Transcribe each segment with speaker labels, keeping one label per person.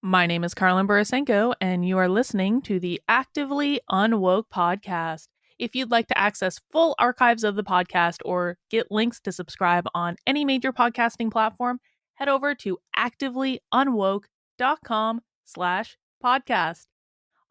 Speaker 1: My name is Carlin Borisenko, and you are listening to the Actively Unwoke podcast. If you'd like to access full archives of the podcast or get links to subscribe on any major podcasting platform, head over to activelyunwoke.com/podcast.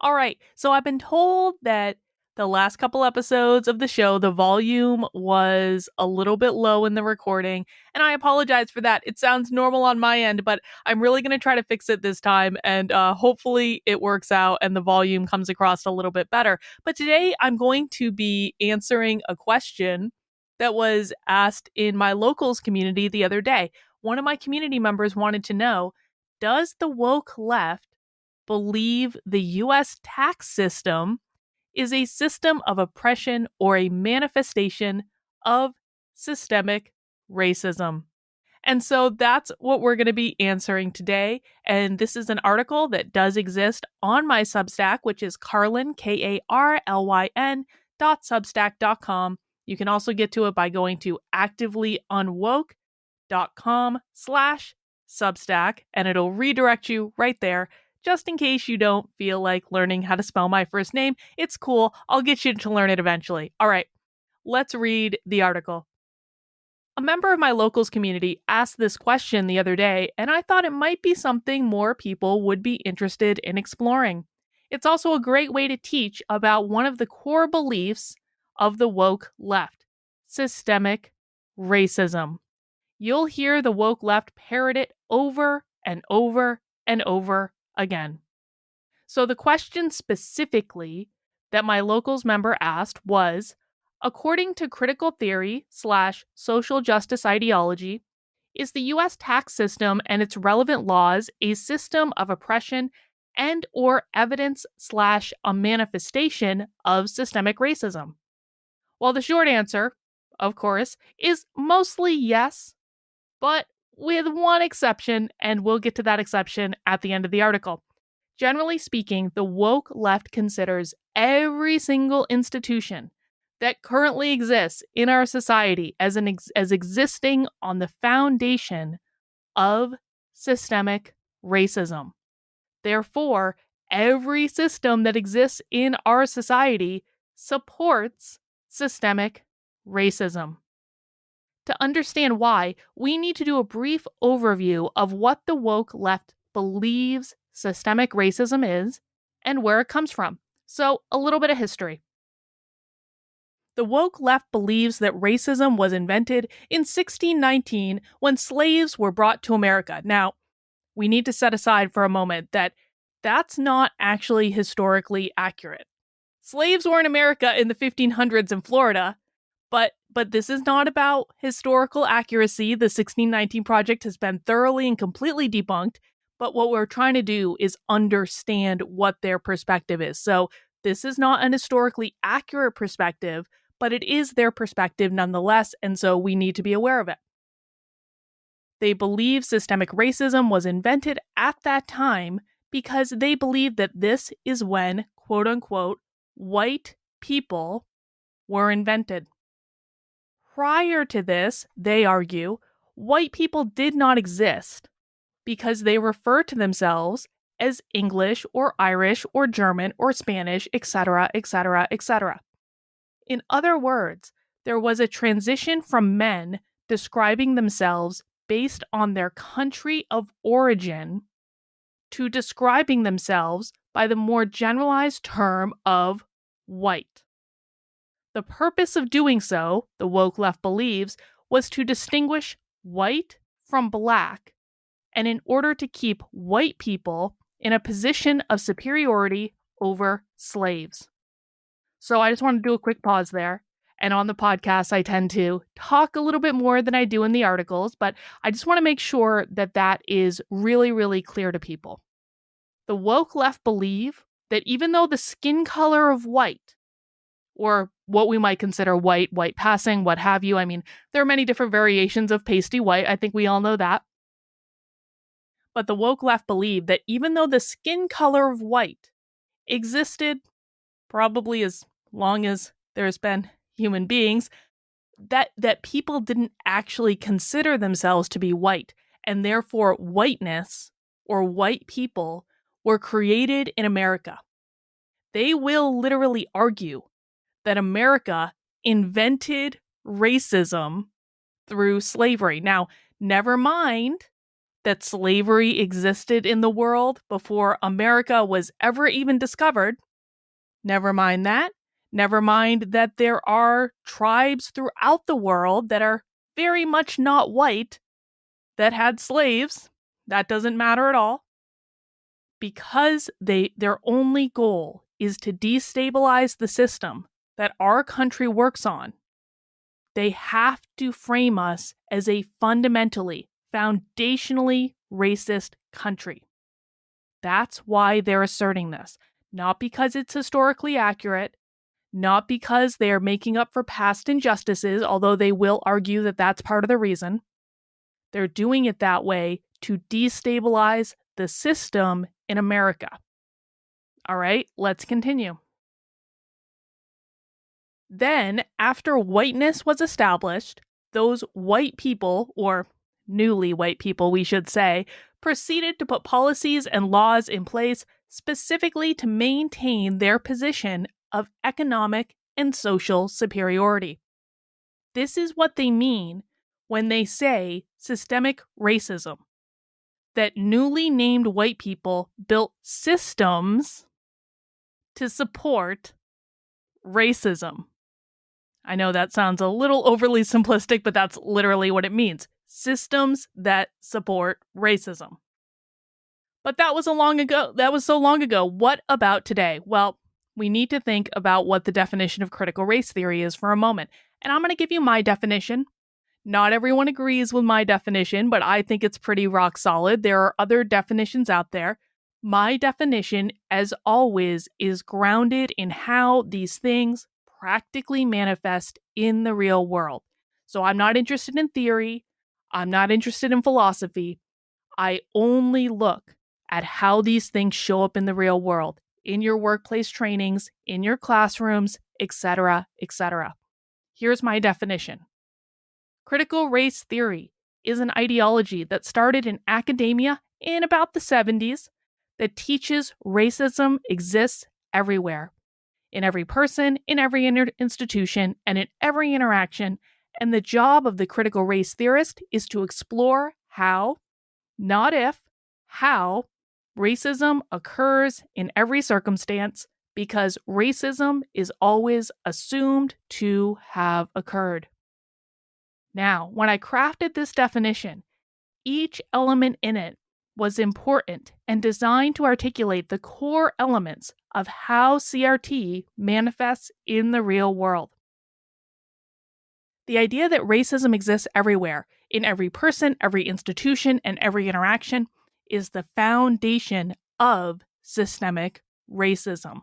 Speaker 1: All right, so I've been told that the last couple episodes of the show, the volume was a little bit low in the recording, and I apologize for that. It sounds normal on my end, but I'm really going to try to fix it this time, and hopefully it works out and the volume comes across a little bit better. But today I'm going to be answering a question that was asked in my locals community the other day. One of my community members wanted to know, does the woke left believe the U.S. tax system is a system of oppression or a manifestation of systemic racism? And so that's what we're going to be answering today. And this is an article that does exist on my Substack, which is Carlin, KARLYN.substack.com. You can also get to it by going to activelyunwoke.com/Substack, and it'll redirect you right there. Just in case you don't feel like learning how to spell my first name, it's cool. I'll get you to learn it eventually. All right, let's read the article. A member of my locals community asked this question the other day, and I thought it might be something more people would be interested in exploring. It's also a great way to teach about one of the core beliefs of the woke left: systemic racism. You'll hear the woke left parrot it over and over and over again. So the question specifically that my locals member asked was, according to critical theory/social justice ideology, is the U.S. tax system and its relevant laws a system of oppression and or evidence/a manifestation of systemic racism? Well, the short answer, of course, is mostly yes, but with one exception, and we'll get to that exception at the end of the article. Generally speaking, the woke left considers every single institution that currently exists in our society as existing on the foundation of systemic racism. Therefore, every system that exists in our society supports systemic racism. To understand why, we need to do a brief overview of what the woke left believes systemic racism is and where it comes from. So, a little bit of history. The woke left believes that racism was invented in 1619 when slaves were brought to America. Now, we need to set aside for a moment that that's not actually historically accurate. Slaves were in America in the 1500s in Florida, but this is not about historical accuracy. The 1619 Project has been thoroughly and completely debunked, but what we're trying to do is understand what their perspective is. So this is not an historically accurate perspective, but it is their perspective nonetheless, and so we need to be aware of it. They believe systemic racism was invented at that time because they believe that this is when, quote unquote, white people were invented. Prior to this, they argue, white people did not exist because they refer to themselves as English or Irish or German or Spanish, etc., etc., etc. In other words, there was a transition from men describing themselves based on their country of origin to describing themselves by the more generalized term of white. The purpose of doing so, the woke left believes, was to distinguish white from black, and in order to keep white people in a position of superiority over slaves. So I just want to do a quick pause there. And on the podcast, I tend to talk a little bit more than I do in the articles, but I just want to make sure that that is really, really clear to people. The woke left believe that even though the skin color of white, or what we might consider white passing, what have you. I mean, there are many different variations of pasty white. I think we all know that. But the woke left believe that even though the skin color of white existed probably as long as there's been human beings, that people didn't actually consider themselves to be white, and therefore whiteness or white people were created in America. They will literally argue that America invented racism through slavery. Now, never mind that slavery existed in the world before America was ever even discovered. Never mind that. Never mind that there are tribes throughout the world that are very much not white that had slaves. That doesn't matter at all. Because their only goal is to destabilize the system that our country works on, they have to frame us as a fundamentally, foundationally racist country. That's why they're asserting this. Not because it's historically accurate, not because they're making up for past injustices, although they will argue that that's part of the reason. They're doing it that way to destabilize the system in America. All right, let's continue. Then, after whiteness was established, those white people, or newly white people, we should say, proceeded to put policies and laws in place specifically to maintain their position of economic and social superiority. This is what they mean when they say systemic racism, that newly named white people built systems to support racism. I know that sounds a little overly simplistic, but that's literally what it means. Systems that support racism. But that was so long ago. What about today? Well, we need to think about what the definition of critical race theory is for a moment. And I'm going to give you my definition. Not everyone agrees with my definition, but I think it's pretty rock solid. There are other definitions out there. My definition, as always, is grounded in how these things practically manifest in the real world. So I'm not interested in theory. I'm not interested in philosophy. I only look at how these things show up in the real world, in your workplace trainings, in your classrooms, etc., etc. Here's my definition. Critical race theory is an ideology that started in academia in about the 70s that teaches racism exists everywhere, in every person, in every institution, and in every interaction. And the job of the critical race theorist is to explore how, not if, how racism occurs in every circumstance, because racism is always assumed to have occurred. Now, when I crafted this definition, each element in it was important and designed to articulate the core elements of how CRT manifests in the real world. The idea that racism exists everywhere, in every person, every institution, and every interaction, is the foundation of systemic racism.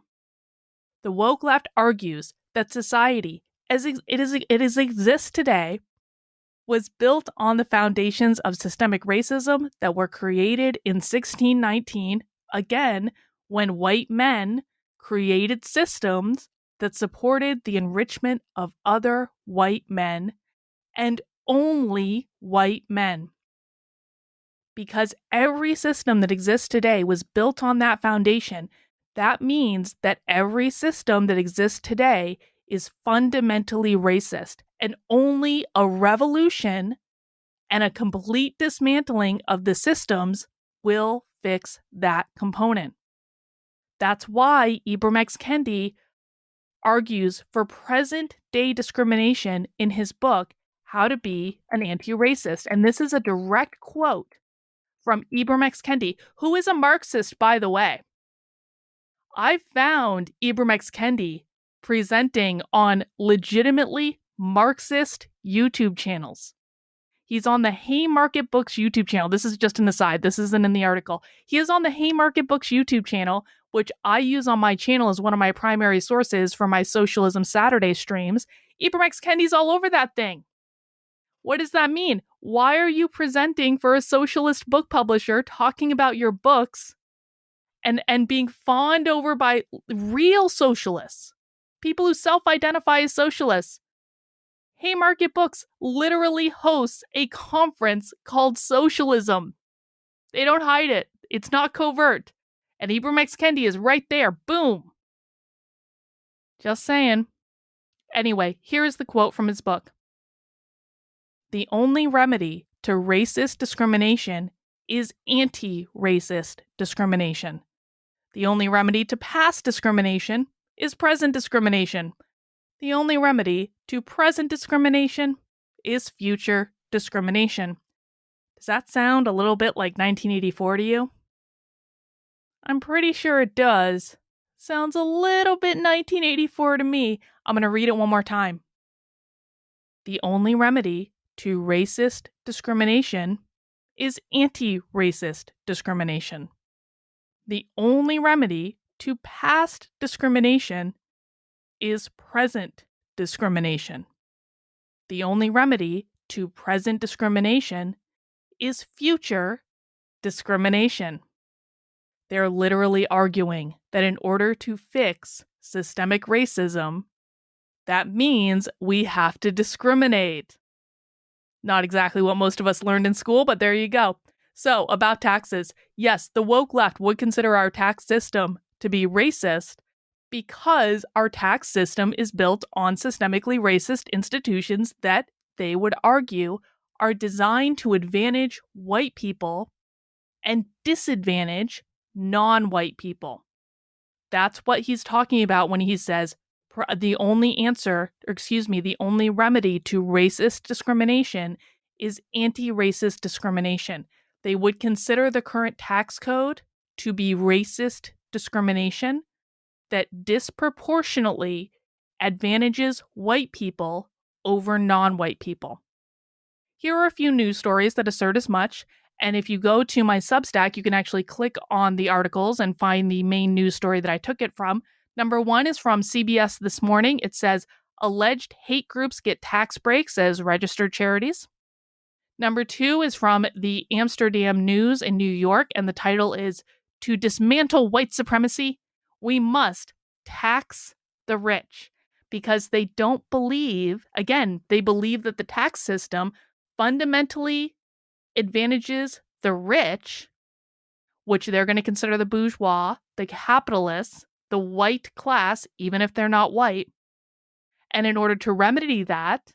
Speaker 1: The woke left argues that society, as it exists today, was built on the foundations of systemic racism that were created in 1619, again, when white men created systems that supported the enrichment of other white men and only white men. Because every system that exists today was built on that foundation, that means that every system that exists today is fundamentally racist, and only a revolution and a complete dismantling of the systems will fix that component. That's why Ibram X. Kendi argues for present-day discrimination in his book, How to Be an Anti-Racist. And this is a direct quote from Ibram X. Kendi, who is a Marxist, by the way. I found Ibram X. Kendi presenting on legitimately Marxist YouTube channels. He's on the Haymarket Books YouTube channel. This is just an aside. This isn't in the article. He is on the Haymarket Books YouTube channel, which I use on my channel as one of my primary sources for my Socialism Saturday streams. Ibram X. Kendi's all over that thing. What does that mean? Why are you presenting for a socialist book publisher talking about your books and being fawned over by real socialists? People who self-identify as socialists. Haymarket Books literally hosts a conference called Socialism. They don't hide it. It's not covert. And Ibram X. Kendi is right there. Boom. Just saying. Anyway, here is the quote from his book. The only remedy to racist discrimination is anti-racist discrimination. The only remedy to past discrimination is present discrimination. The only remedy to present discrimination is future discrimination. Does that sound a little bit like 1984 to you? I'm pretty sure it does. Sounds a little bit 1984 to me. I'm going to read it one more time. The only remedy to racist discrimination is anti-racist discrimination. The only remedy to past discrimination is present discrimination. The only remedy to present discrimination is future discrimination. They're literally arguing that in order to fix systemic racism, that means we have to discriminate. Not exactly what most of us learned in school, but there you go. So, about taxes. Yes, the woke left would consider our tax system to be racist because our tax system is built on systemically racist institutions that they would argue are designed to advantage white people and disadvantage non-white people. That's what he's talking about when he says the only remedy to racist discrimination is anti-racist discrimination. They would consider the current tax code to be racist discrimination that disproportionately advantages white people over non-white people. Here are a few news stories that assert as much, and if you go to my Substack, you can actually click on the articles and find the main news story that I took it from. Number 1 is from CBS This Morning. It says, alleged hate groups get tax breaks as registered charities. Number 2 is from the Amsterdam News in New York, and the title is, To Dismantle White Supremacy, We Must Tax the Rich. Because they don't believe, again, they believe that the tax system fundamentally advantages the rich, which they're going to consider the bourgeois, the capitalists, the white class, even if they're not white. And in order to remedy that,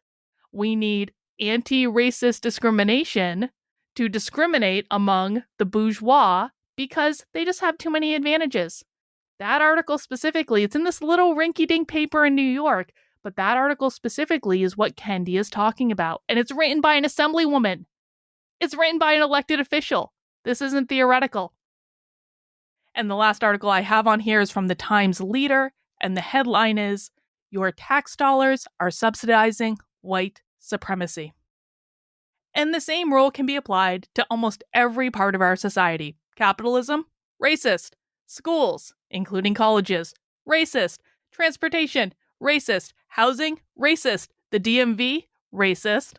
Speaker 1: we need anti-racist discrimination to discriminate among the bourgeois because they just have too many advantages. That article specifically, it's in this little rinky-dink paper in New York, but that article specifically is what Kendi is talking about. And it's written by an assemblywoman. It's written by an elected official. This isn't theoretical. And the last article I have on here is from the Times Leader, and the headline is, Your tax dollars are subsidizing white supremacy. And the same rule can be applied to almost every part of our society. Capitalism, racist. Schools, including colleges, racist. Transportation, racist. Housing, racist. The DMV, racist.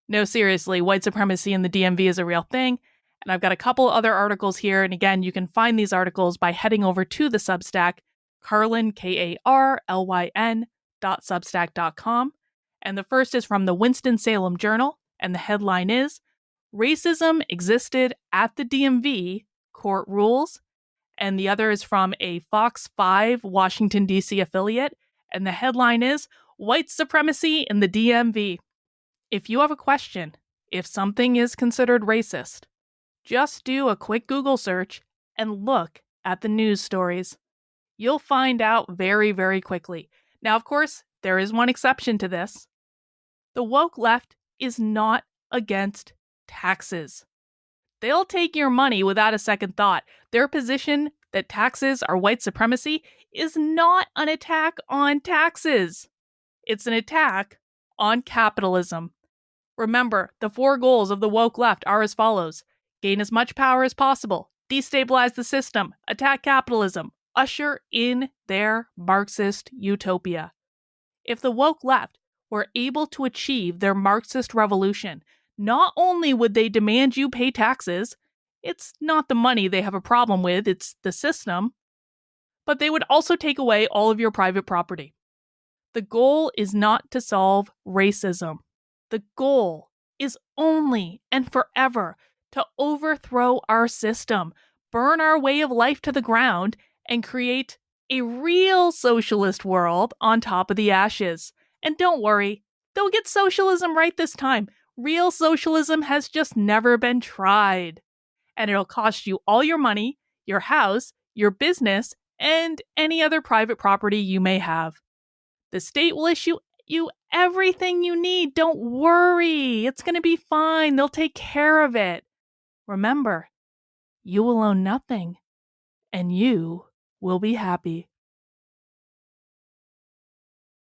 Speaker 1: No, seriously, white supremacy in the DMV is a real thing. And I've got a couple other articles here. And again, you can find these articles by heading over to the Substack, Carlyn, KARLYN.substack.com. And the first is from the Winston-Salem Journal. And the headline is, Racism Existed at the DMV, Court Rules. And the other is from a Fox 5 Washington, D.C. affiliate. And the headline is, White Supremacy in the DMV. If you have a question, if something is considered racist, just do a quick Google search and look at the news stories. You'll find out very, very quickly. Now, of course, there is one exception to this. The woke left is not against taxes. They'll take your money without a second thought. Their position that taxes are white supremacy is not an attack on taxes. It's an attack on capitalism. Remember, the 4 goals of the woke left are as follows. Gain as much power as possible, destabilize the system, attack capitalism, usher in their Marxist utopia. If the woke left were able to achieve their Marxist revolution, not only would they demand you pay taxes, it's not the money they have a problem with, it's the system, but they would also take away all of your private property. The goal is not to solve racism. The goal is only and forever to overthrow our system, burn our way of life to the ground, and create a real socialist world on top of the ashes. And don't worry, they'll get socialism right this time. Real socialism has just never been tried. And it'll cost you all your money, your house, your business, and any other private property you may have. The state will issue you everything you need. Don't worry. It's going to be fine. They'll take care of it. Remember, you will own nothing, and you will be happy.